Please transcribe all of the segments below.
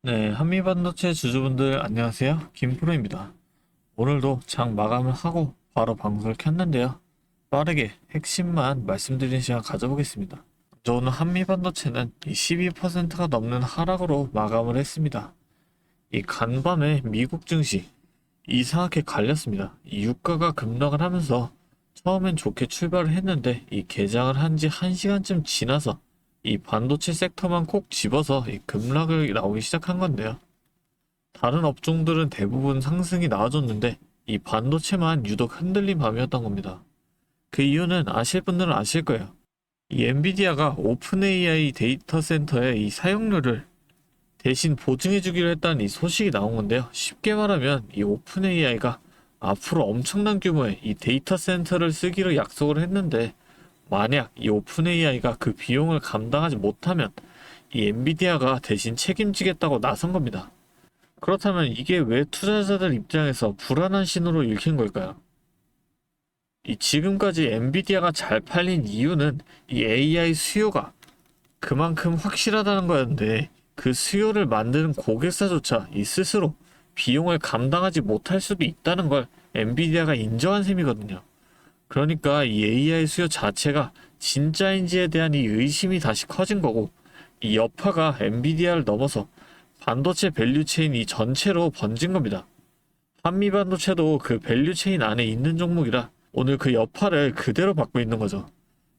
네, 한미반도체 주주분들 안녕하세요. 김프로입니다. 오늘도 장 마감을 하고 바로 방송을 켰는데요. 빠르게 핵심만 말씀드리는 시간 가져보겠습니다. 먼저 오늘 한미반도체는 12%가 넘는 하락으로 마감을 했습니다. 이 간밤에 미국 증시 이상하게 갈렸습니다. 이 유가가 급락을 하면서 처음엔 좋게 출발을 했는데 이 개장을 한 지 1시간쯤 지나서 이 반도체 섹터만 콕 집어서 이 급락을 나오기 시작한 건데요. 다른 업종들은 대부분 상승이 나와줬는데 이 반도체만 유독 흔들린 밤이었던 겁니다. 그 이유는 아실 분들은 아실 거예요. 이 엔비디아가 오픈 AI 데이터 센터의 이 사용료를 대신 보증해주기로 했다는 이 소식이 나온 건데요. 쉽게 말하면 이 오픈 AI가 앞으로 엄청난 규모의 이 데이터 센터를 쓰기로 약속을 했는데 만약 이 오픈 AI가 그 비용을 감당하지 못하면 이 엔비디아가 대신 책임지겠다고 나선 겁니다. 그렇다면 이게 왜 투자자들 입장에서 불안한 신호로 읽힌 걸까요? 이 지금까지 엔비디아가 잘 팔린 이유는 이 AI 수요가 그만큼 확실하다는 거였는데 그 수요를 만드는 고객사조차 이 스스로 비용을 감당하지 못할 수도 있다는 걸 엔비디아가 인정한 셈이거든요. 그러니까 이 AI 수요 자체가 진짜인지에 대한 이 의심이 다시 커진 거고 이 여파가 엔비디아를 넘어서 반도체 밸류체인 이 전체로 번진 겁니다. 한미 반도체도 그 밸류체인 안에 있는 종목이라 오늘 그 여파를 그대로 받고 있는 거죠.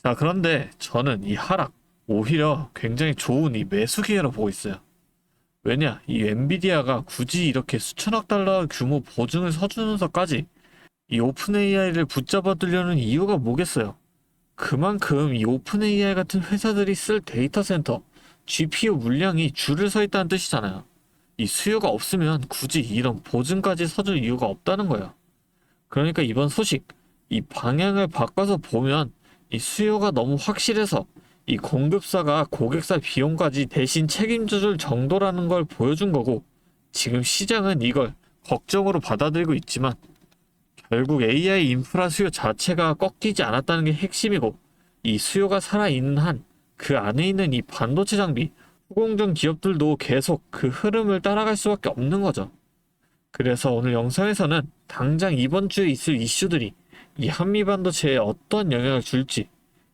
자, 그런데 저는 이 하락 오히려 굉장히 좋은 이 매수 기회로 보고 있어요. 왜냐, 이 엔비디아가 굳이 이렇게 수천억 달러 규모 보증을 서주면서까지 이 오픈 AI를 붙잡아 두려는 이유가 뭐겠어요? 그만큼 이 오픈 AI 같은 회사들이 쓸 데이터 센터, GPU 물량이 줄을 서 있다는 뜻이잖아요. 이 수요가 없으면 굳이 이런 보증까지 서줄 이유가 없다는 거예요. 그러니까 이번 소식, 이 방향을 바꿔서 보면 이 수요가 너무 확실해서 이 공급사가 고객사 비용까지 대신 책임져줄 정도라는 걸 보여준 거고 지금 시장은 이걸 걱정으로 받아들이고 있지만 결국 AI 인프라 수요 자체가 꺾이지 않았다는 게 핵심이고 이 수요가 살아있는 한 그 안에 있는 이 반도체 장비 후공정 기업들도 계속 그 흐름을 따라갈 수밖에 없는 거죠. 그래서 오늘 영상에서는 당장 이번 주에 있을 이슈들이 이 한미 반도체에 어떤 영향을 줄지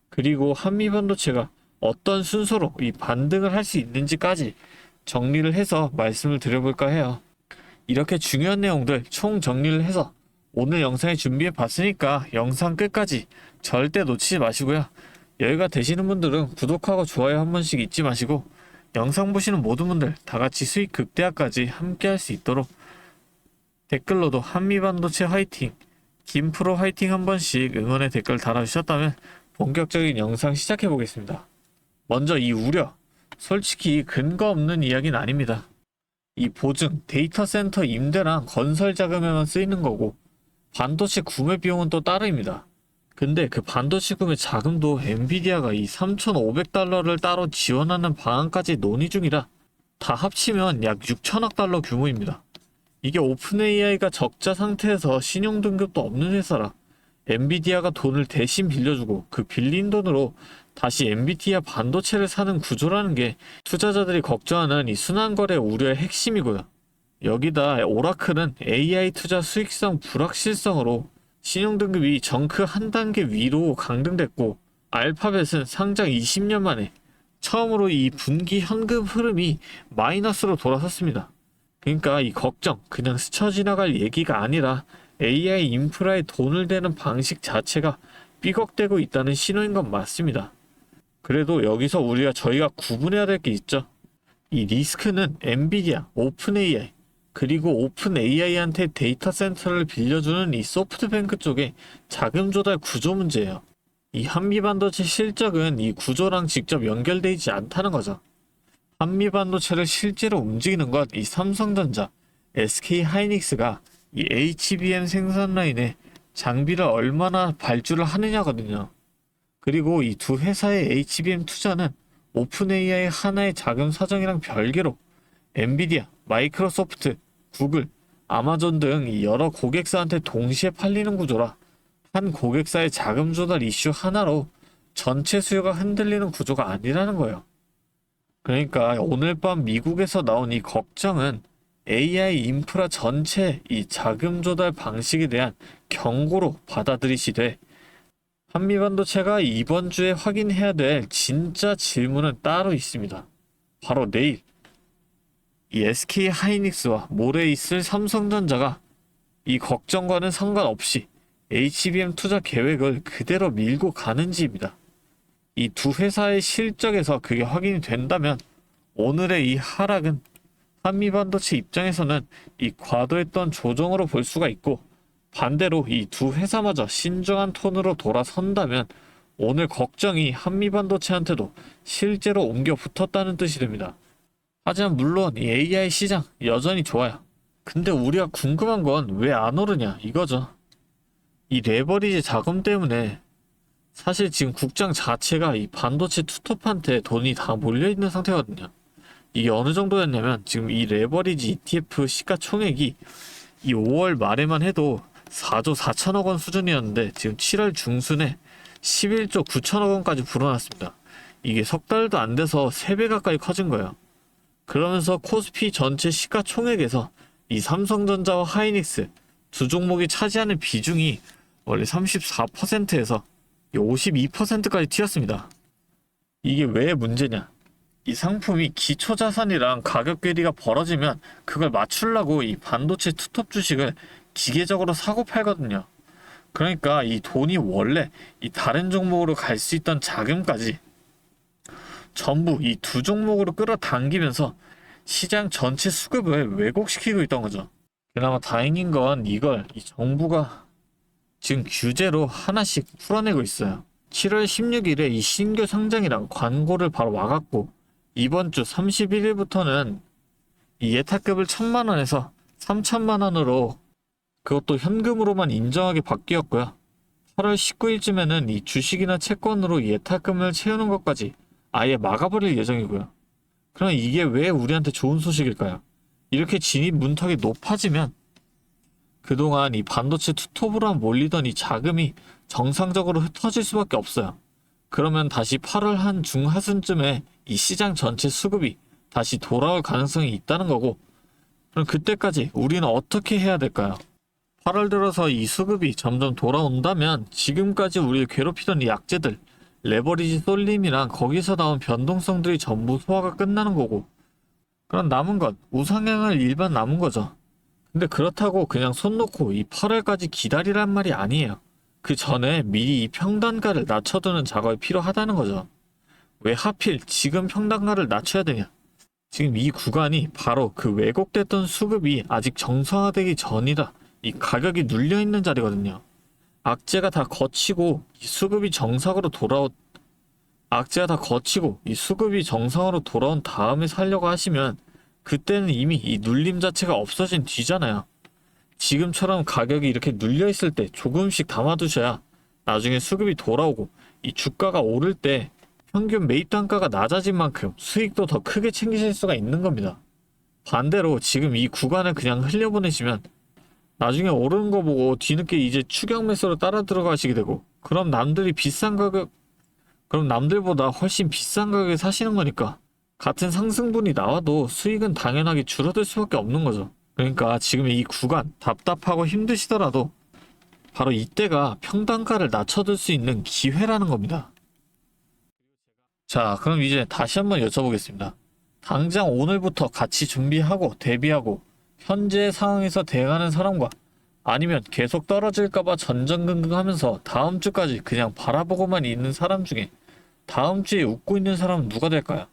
그리고 한미 반도체가 어떤 순서로 이 반등을 할 수 있는지까지 정리를 해서 말씀을 드려볼까 해요. 이렇게 중요한 내용들 총 정리를 해서 오늘 영상에 준비해 봤으니까 영상 끝까지 절대 놓치지 마시고요. 여유가 되시는 분들은 구독하고 좋아요 한 번씩 잊지 마시고 영상 보시는 모든 분들 다같이 수익 극대화까지 함께 할 수 있도록 댓글로도 한미반도체 화이팅, 김프로 화이팅 한 번씩 응원의 댓글 달아주셨다면 본격적인 영상 시작해 보겠습니다. 먼저 이 우려, 솔직히 근거 없는 이야기는 아닙니다. 이 보증, 데이터 센터 임대랑 건설 자금에만 쓰이는 거고 반도체 구매 비용은 또 따로입니다. 근데 그 반도체 구매 자금도 엔비디아가 이 3,500달러를 따로 지원하는 방안까지 논의 중이라 다 합치면 약 6천억 달러 규모입니다. 이게 오픈 AI가 적자 상태에서 신용 등급도 없는 회사라 엔비디아가 돈을 대신 빌려주고 그 빌린 돈으로 다시 엔비디아 반도체를 사는 구조라는 게 투자자들이 걱정하는 이 순환거래 우려의 핵심이고요. 여기다 오라클은 AI 투자 수익성 불확실성으로 신용등급이 정크 한 단계 위로 강등됐고 알파벳은 상장 20년 만에 처음으로 이 분기 현금 흐름이 마이너스로 돌아섰습니다. 그러니까 이 걱정 그냥 스쳐 지나갈 얘기가 아니라 AI 인프라에 돈을 대는 방식 자체가 삐걱대고 있다는 신호인 건 맞습니다. 그래도 여기서 저희가 구분해야 될 게 있죠. 이 리스크는 엔비디아, 오픈 AI 그리고 오픈 AI한테 데이터 센터를 빌려주는 이 소프트뱅크 쪽의 자금 조달 구조 문제예요. 이 한미 반도체 실적은 이 구조랑 직접 연결되어 있지 않다는 거죠. 한미 반도체를 실제로 움직이는 건 이 삼성전자, SK 하이닉스가 이 HBM 생산 라인에 장비를 얼마나 발주를 하느냐거든요. 그리고 이 두 회사의 HBM 투자는 오픈 AI 하나의 자금 사정이랑 별개로 엔비디아, 마이크로소프트, 구글, 아마존 등 여러 고객사한테 동시에 팔리는 구조라 한 고객사의 자금 조달 이슈 하나로 전체 수요가 흔들리는 구조가 아니라는 거예요. 그러니까 오늘 밤 미국에서 나온 이 걱정은 AI 인프라 전체 이 자금 조달 방식에 대한 경고로 받아들이시되, 한미반도체가 이번 주에 확인해야 될 진짜 질문은 따로 있습니다. 바로 내일 이 SK 하이닉스와 모레 있을 삼성전자가 이 걱정과는 상관없이 HBM 투자 계획을 그대로 밀고 가는지입니다. 이 두 회사의 실적에서 그게 확인이 된다면 오늘의 이 하락은 한미반도체 입장에서는 이 과도했던 조정으로 볼 수가 있고, 반대로 이 두 회사마저 신중한 톤으로 돌아선다면 오늘 걱정이 한미반도체한테도 실제로 옮겨 붙었다는 뜻이 됩니다. 하지만 물론 이 AI 시장 여전히 좋아요. 근데 우리가 궁금한 건 왜 안 오르냐 이거죠. 이 레버리지 자금 때문에 사실 지금 국장 자체가 이 반도체 투톱한테 돈이 다 몰려있는 상태거든요. 이게 어느 정도였냐면, 지금 이 레버리지 ETF 시가총액이 이 5월 말에만 해도 4조 4천억 원 수준이었는데 지금 7월 중순에 11조 9천억 원까지 불어났습니다. 이게 석 달도 안 돼서 3배 가까이 커진 거예요. 그러면서 코스피 전체 시가총액에서 이 삼성전자와 하이닉스 두 종목이 차지하는 비중이 원래 34%에서 52%까지 튀었습니다. 이게 왜 문제냐? 이 상품이 기초자산이랑 가격 괴리가 벌어지면 그걸 맞추려고 이 반도체 투톱 주식을 기계적으로 사고 팔거든요. 그러니까 이 돈이 원래 이 다른 종목으로 갈 수 있던 자금까지 전부 이 두 종목으로 끌어당기면서 시장 전체 수급을 왜곡시키고 있던 거죠. 그나마 다행인 건 이걸 이 정부가 지금 규제로 하나씩 풀어내고 있어요. 7월 16일에 이 신규 상장이랑 광고를 바로 막았고, 이번 주 31일부터는 이 예탁급을 1,000만 원에서 3,000만 원으로 그것도 현금으로만 인정하게 바뀌었고요. 8월 19일쯤에는 이 주식이나 채권으로 예탁금을 채우는 것까지 아예 막아버릴 예정이고요. 그럼 이게 왜 우리한테 좋은 소식일까요? 이렇게 진입 문턱이 높아지면 그동안 이 반도체 투톱으로 몰리던 이 자금이 정상적으로 흩어질 수밖에 없어요. 그러면 다시 8월 한 중하순쯤에 이 시장 전체 수급이 다시 돌아올 가능성이 있다는 거고, 그럼 그때까지 우리는 어떻게 해야 될까요? 8월 들어서 이 수급이 점점 돌아온다면 지금까지 우리를 괴롭히던 이 약재들, 레버리지 쏠림이랑 거기서 나온 변동성들이 전부 소화가 끝나는 거고, 그럼 남은 건 우상향을 일반 남은 거죠. 근데 그렇다고 그냥 손 놓고 이 8월까지 기다리란 말이 아니에요. 그 전에 미리 이 평단가를 낮춰두는 작업이 필요하다는 거죠. 왜 하필 지금 평단가를 낮춰야 되냐? 지금 이 구간이 바로 그 왜곡됐던 수급이 아직 정상화되기 전이라 이 가격이 눌려있는 자리거든요. 악재가 다 거치고 이 수급이 정상으로 돌아온 다음에 살려고 하시면 그때는 이미 이 눌림 자체가 없어진 뒤잖아요. 지금처럼 가격이 이렇게 눌려있을 때 조금씩 담아두셔야 나중에 수급이 돌아오고 이 주가가 오를 때 평균 매입 단가가 낮아진 만큼 수익도 더 크게 챙기실 수가 있는 겁니다. 반대로 지금 이 구간을 그냥 흘려보내시면 나중에 오르는 거 보고 뒤늦게 이제 추격 매수로 따라 들어가시게 되고, 그럼 남들보다 훨씬 비싼 가격에 사시는 거니까 같은 상승분이 나와도 수익은 당연하게 줄어들 수밖에 없는 거죠. 그러니까 지금 이 구간 답답하고 힘드시더라도 바로 이때가 평단가를 낮춰둘 수 있는 기회라는 겁니다. 자, 그럼 이제 다시 한번 여쭤보겠습니다. 당장 오늘부터 같이 준비하고 대비하고 현재 상황에서 대응하는 사람과, 아니면 계속 떨어질까봐 전전긍긍하면서 다음 주까지 그냥 바라보고만 있는 사람 중에 다음 주에 웃고 있는 사람은 누가 될까요?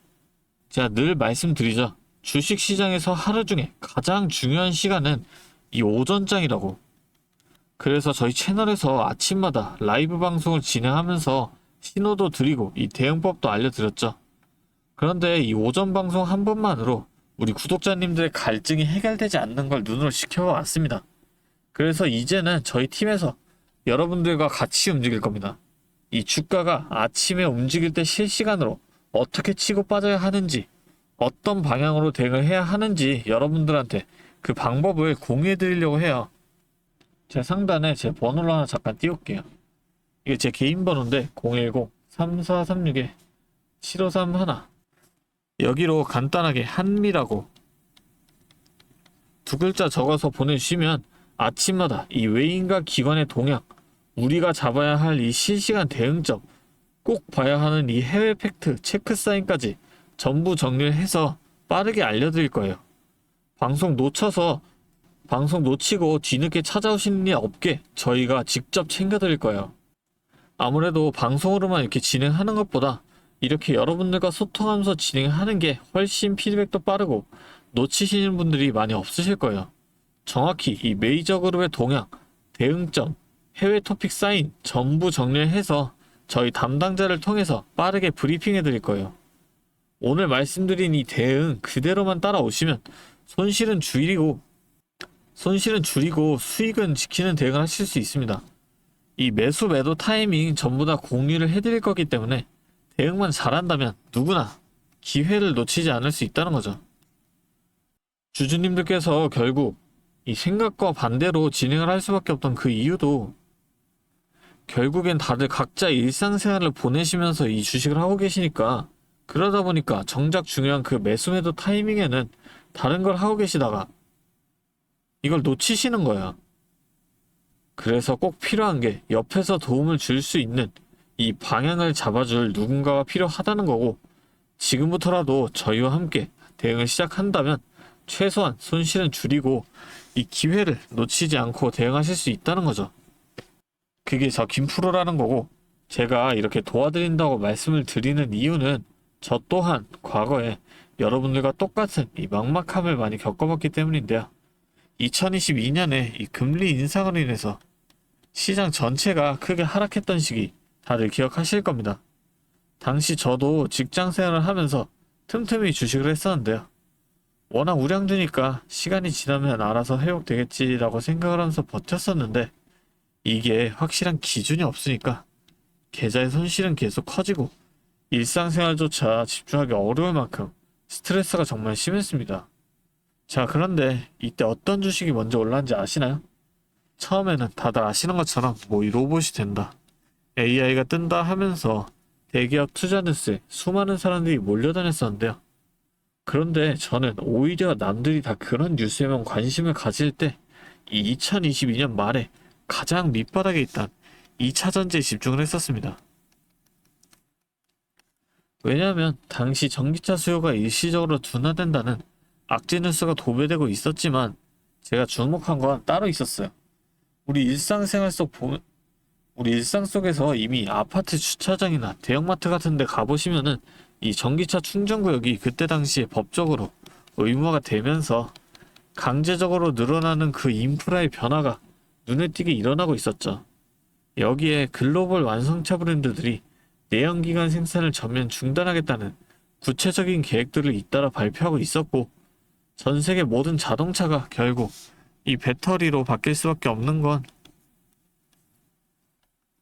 제가 늘 말씀드리죠. 주식시장에서 하루 중에 가장 중요한 시간은 이 오전장이라고. 그래서 저희 채널에서 아침마다 라이브 방송을 진행하면서 신호도 드리고 이 대응법도 알려드렸죠. 그런데 이 오전 방송 한 번만으로 우리 구독자님들의 갈증이 해결되지 않는 걸 눈으로 지켜왔습니다. 그래서 이제는 저희 팀에서 여러분들과 같이 움직일 겁니다. 이 주가가 아침에 움직일 때 실시간으로 어떻게 치고 빠져야 하는지, 어떤 방향으로 대응을 해야 하는지 여러분들한테 그 방법을 공유해 드리려고 해요. 제 상단에 제 번호를 하나 잠깐 띄울게요. 이게 제 개인 번호인데 010-3436-7531. 여기로 간단하게 한미라고 두 글자 적어서 보내주시면 아침마다 이 외인과 기관의 동향, 우리가 잡아야 할 이 실시간 대응점, 꼭 봐야 하는 이 해외 팩트 체크 사인까지 전부 정리를 해서 빠르게 알려드릴 거예요. 방송 놓치고 뒤늦게 찾아오시는 일 없게 저희가 직접 챙겨드릴 거예요. 아무래도 방송으로만 이렇게 진행하는 것보다 이렇게 여러분들과 소통하면서 진행하는 게 훨씬 피드백도 빠르고 놓치시는 분들이 많이 없으실 거예요. 정확히 이 메이저 그룹의 동향, 대응점, 해외 토픽 사인 전부 정리를 해서 저희 담당자를 통해서 빠르게 브리핑해 드릴 거예요. 오늘 말씀드린 이 대응 그대로만 따라오시면 손실은 줄이고 수익은 지키는 대응을 하실 수 있습니다. 이 매수 매도 타이밍 전부 다 공유를 해드릴 거기 때문에 대응만 잘한다면 누구나 기회를 놓치지 않을 수 있다는 거죠. 주주님들께서 결국 이 생각과 반대로 진행을 할 수밖에 없던 그 이유도 결국엔 다들 각자 일상생활을 보내시면서 이 주식을 하고 계시니까, 그러다 보니까 정작 중요한 그 매수 매도 타이밍에는 다른 걸 하고 계시다가 이걸 놓치시는 거야. 그래서 꼭 필요한 게 옆에서 도움을 줄 수 있는 이 방향을 잡아줄 누군가가 필요하다는 거고, 지금부터라도 저희와 함께 대응을 시작한다면 최소한 손실은 줄이고 이 기회를 놓치지 않고 대응하실 수 있다는 거죠. 그게 저 김프로라는 거고, 제가 이렇게 도와드린다고 말씀을 드리는 이유는 저 또한 과거에 여러분들과 똑같은 이 막막함을 많이 겪어봤기 때문인데요. 2022년에 이 금리 인상으로 인해서 시장 전체가 크게 하락했던 시기 다들 기억하실 겁니다. 당시 저도 직장 생활을 하면서 틈틈이 주식을 했었는데요. 워낙 우량주니까 시간이 지나면 알아서 회복되겠지라고 생각을 하면서 버텼었는데, 이게 확실한 기준이 없으니까 계좌의 손실은 계속 커지고 일상생활조차 집중하기 어려울 만큼 스트레스가 정말 심했습니다. 자, 그런데 이때 어떤 주식이 먼저 올랐는지 아시나요? 처음에는 다들 아시는 것처럼 뭐 이 로봇이 된다, AI가 뜬다 하면서 대기업 투자 뉴스에 수많은 사람들이 몰려다녔었는데요. 그런데 저는 오히려 남들이 다 그런 뉴스에만 관심을 가질 때 이 2022년 말에 가장 밑바닥에 있던 2차 전지에 집중을 했었습니다. 왜냐하면 당시 전기차 수요가 일시적으로 둔화된다는 악재 뉴스가 도배되고 있었지만, 제가 주목한 건 따로 있었어요. 우리 일상 속에서 이미 아파트 주차장이나 대형마트 같은 데 가보시면은 이 전기차 충전구역이 그때 당시에 법적으로 의무화가 되면서 강제적으로 늘어나는 그 인프라의 변화가 눈에 띄게 일어나고 있었죠. 여기에 글로벌 완성차 브랜드들이 내연기관 생산을 전면 중단하겠다는 구체적인 계획들을 잇따라 발표하고 있었고, 전 세계 모든 자동차가 결국 이 배터리로 바뀔 수밖에 없는 건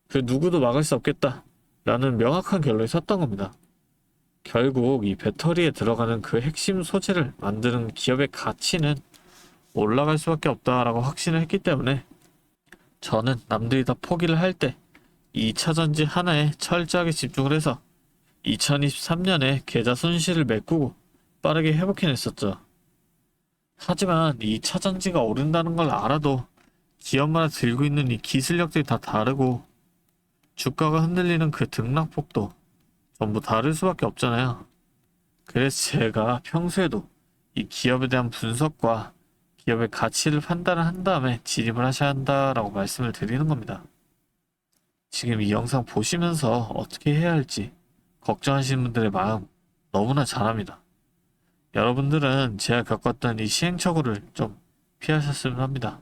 그 누구도 막을 수 없겠다라는 명확한 결론이 섰던 겁니다. 결국 이 배터리에 들어가는 그 핵심 소재를 만드는 기업의 가치는 올라갈 수밖에 없다라고 확신을 했기 때문에, 저는 남들이 다 포기를 할 때 2차 전지 하나에 철저하게 집중을 해서 2023년에 계좌 손실을 메꾸고 빠르게 회복해냈었죠. 하지만 2차 전지가 오른다는 걸 알아도 기업마다 들고 있는 이 기술력들이 다 다르고 주가가 흔들리는 그 등락폭도 전부 다를 수밖에 없잖아요. 그래서 제가 평소에도 이 기업에 대한 분석과 기업의 가치를 판단을 한 다음에 진입을 하셔야 한다라고 말씀을 드리는 겁니다. 지금 이 영상 보시면서 어떻게 해야 할지 걱정하시는 분들의 마음 너무나 잘 압니다. 여러분들은 제가 겪었던 이 시행착오를 좀 피하셨으면 합니다.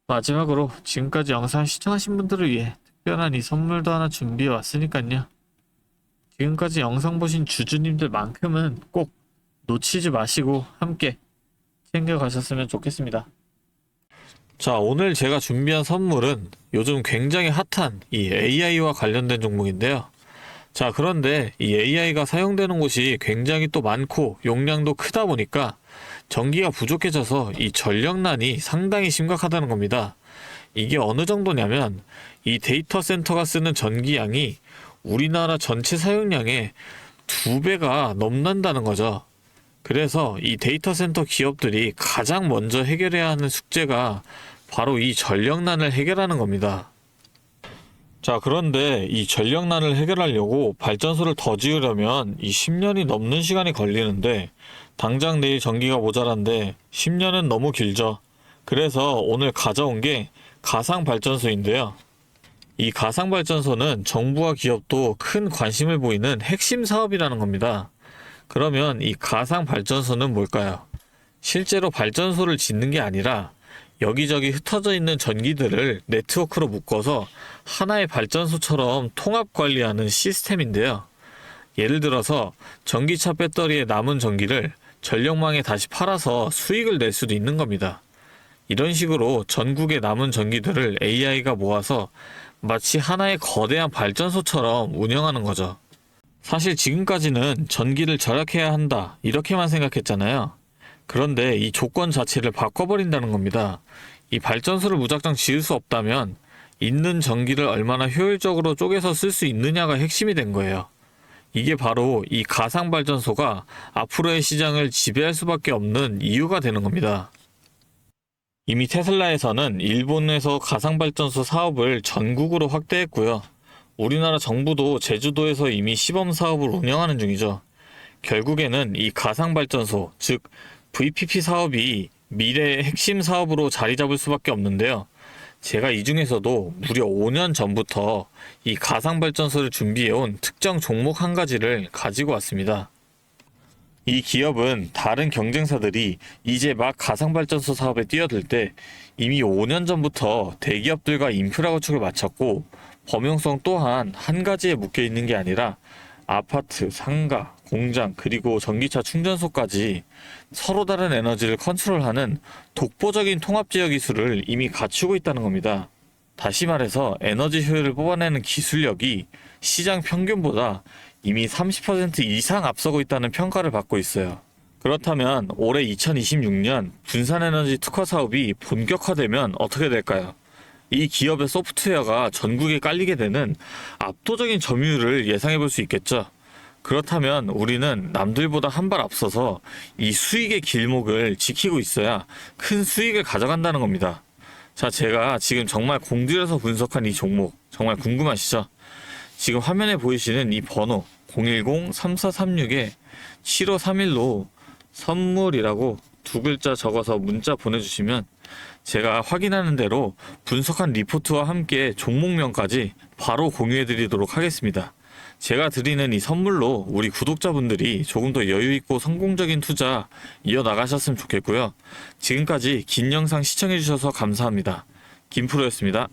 마지막으로 지금까지 영상 시청하신 분들을 위해 특별한 이 선물도 하나 준비해 왔으니까요. 지금까지 영상 보신 주주님들만큼은 꼭 놓치지 마시고 함께 챙겨가셨으면 좋겠습니다. 자, 오늘 제가 준비한 선물은 요즘 굉장히 핫한 이 AI와 관련된 종목인데요. 자, 그런데 이 AI가 사용되는 곳이 굉장히 또 많고 용량도 크다 보니까 전기가 부족해져서 이 전력난이 상당히 심각하다는 겁니다. 이게 어느 정도냐면 이 데이터 센터가 쓰는 전기량이 우리나라 전체 사용량의 2배가 넘는다는 거죠. 그래서 이 데이터 센터 기업들이 가장 먼저 해결해야 하는 숙제가 바로 이 전력난을 해결하는 겁니다. 자, 그런데 이 전력난을 해결하려고 발전소를 더 지으려면 이 10년이 넘는 시간이 걸리는데 당장 내일 전기가 모자란데 10년은 너무 길죠. 그래서 오늘 가져온 게 가상발전소인데요. 이 가상발전소는 정부와 기업도 큰 관심을 보이는 핵심 사업이라는 겁니다. 그러면 이 가상발전소는 뭘까요? 실제로 발전소를 짓는 게 아니라 여기저기 흩어져 있는 전기들을 네트워크로 묶어서 하나의 발전소처럼 통합 관리하는 시스템인데요. 예를 들어서 전기차 배터리에 남은 전기를 전력망에 다시 팔아서 수익을 낼 수도 있는 겁니다. 이런 식으로 전국의 남은 전기들을 AI가 모아서 마치 하나의 거대한 발전소처럼 운영하는 거죠. 사실 지금까지는 전기를 절약해야 한다 이렇게만 생각했잖아요. 그런데 이 조건 자체를 바꿔버린다는 겁니다. 이 발전소를 무작정 지을 수 없다면 있는 전기를 얼마나 효율적으로 쪼개서 쓸 수 있느냐가 핵심이 된 거예요. 이게 바로 이 가상발전소가 앞으로의 시장을 지배할 수밖에 없는 이유가 되는 겁니다. 이미 테슬라에서는 일본에서 가상발전소 사업을 전국으로 확대했고요. 우리나라 정부도 제주도에서 이미 시범 사업을 운영하는 중이죠. 결국에는 이 가상발전소, 즉 VPP 사업이 미래의 핵심 사업으로 자리 잡을 수밖에 없는데요. 제가 이 중에서도 무려 5년 전부터 이 가상발전소를 준비해온 특정 종목 한 가지를 가지고 왔습니다. 이 기업은 다른 경쟁사들이 이제 막 가상발전소 사업에 뛰어들 때 이미 5년 전부터 대기업들과 인프라 구축을 마쳤고 범용성 또한 한 가지에 묶여 있는 게 아니라 아파트, 상가, 공장, 그리고 전기차 충전소까지 서로 다른 에너지를 컨트롤하는 독보적인 통합제어 기술을 이미 갖추고 있다는 겁니다. 다시 말해서 에너지 효율을 뽑아내는 기술력이 시장 평균보다 이미 30% 이상 앞서고 있다는 평가를 받고 있어요. 그렇다면 올해 2026년 분산에너지 특화 사업이 본격화되면 어떻게 될까요? 이 기업의 소프트웨어가 전국에 깔리게 되는 압도적인 점유율을 예상해 볼 수 있겠죠. 그렇다면 우리는 남들보다 한 발 앞서서 이 수익의 길목을 지키고 있어야 큰 수익을 가져간다는 겁니다. 자, 제가 지금 정말 공들여서 분석한 이 종목 정말 궁금하시죠? 지금 화면에 보이시는 이 번호 010-3436-7531로 선물이라고 두 글자 적어서 문자 보내주시면 제가 확인하는 대로 분석한 리포트와 함께 종목명까지 바로 공유해드리도록 하겠습니다. 제가 드리는 이 선물로 우리 구독자분들이 조금 더 여유있고 성공적인 투자 이어나가셨으면 좋겠고요. 지금까지 긴 영상 시청해주셔서 감사합니다. 김프로였습니다.